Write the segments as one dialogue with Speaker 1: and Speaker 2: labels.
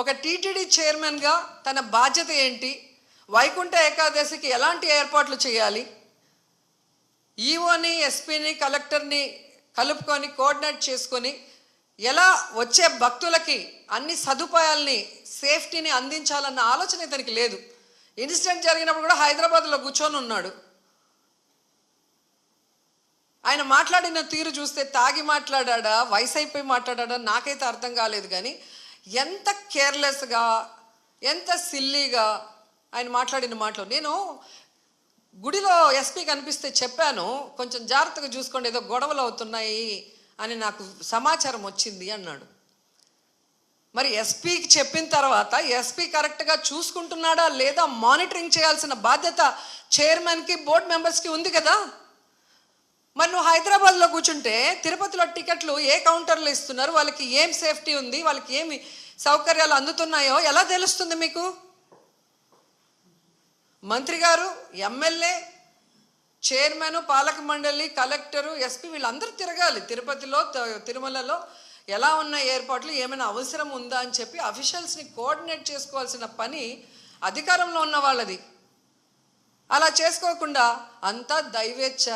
Speaker 1: ఒక టీటీడీ చైర్మన్గా తన బాధ్యత ఏంటి, వైకుంఠ ఏకాదశికి ఎలాంటి ఏర్పాట్లు చేయాలి, ఈఓని ఎస్పీని కలెక్టర్ని కలుపుకొని కోఆర్డినేట్ చేసుకొని ఎలా వచ్చే భక్తులకి అన్ని సదుపాయాల్ని సేఫ్టీని అందించాలన్న ఆలోచన ఇతనికి లేదు. ఇన్సిడెంట్ జరిగినప్పుడు కూడా హైదరాబాద్లో కూర్చొని ఉన్నాడు. ఆయన మాట్లాడిన తీరు చూస్తే తాగి మాట్లాడా, వయసు అయిపోయి మాట్లాడా నాకైతే అర్థం కాలేదు. కానీ ఎంత కేర్లెస్గా, ఎంత సిల్లీగా ఆయన మాట్లాడిన మాటలు. నేను గుడిలో ఎస్పీ కనిపిస్తే చెప్పాను, కొంచెం జాగ్రత్తగా చూసుకోండి, ఏదో గొడవలు అవుతున్నాయి అని నాకు సమాచారం వచ్చింది అన్నాడు. మరి ఎస్పీకి చెప్పిన తర్వాత ఎస్పీ కరెక్ట్గా చూసుకుంటున్నాడా లేదా మానిటరింగ్ చేయాల్సిన బాధ్యత చైర్మన్కి, బోర్డు మెంబర్స్కి ఉంది కదా. మరి నువ్వు హైదరాబాద్లో కూర్చుంటే తిరుపతిలో టికెట్లు ఏ కౌంటర్లో ఇస్తున్నారు, వాళ్ళకి ఏం సేఫ్టీ ఉంది, వాళ్ళకి ఏమి సౌకర్యాలు అందుతున్నాయో ఎలా తెలుస్తుంది మీకు? మంత్రి గారు, ఎమ్మెల్యే, చైర్మన్, పాలక మండలి, కలెక్టరు, ఎస్పీ వీళ్ళందరూ తిరగాలి. తిరుపతిలో, తిరుమలలో ఎలా ఉన్న ఏర్పాట్లు, ఏమైనా అవసరం ఉందా అని చెప్పి అఫీషియల్స్ని కోఆర్డినేట్ చేసుకోవాల్సిన పని అధికారంలో ఉన్న వాళ్ళది. అలా చేసుకోకుండా అంతా దైవేచ్ఛ.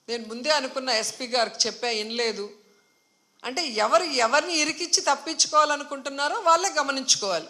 Speaker 1: నేను ముందే అనుకున్న, ఎస్పీ గారికి చెప్పా, వినలేదు అంటే ఎవరిని ఇరికిచ్చి తప్పించుకోవాలనుకుంటున్నారో వాళ్ళే గమనించుకోవాలి.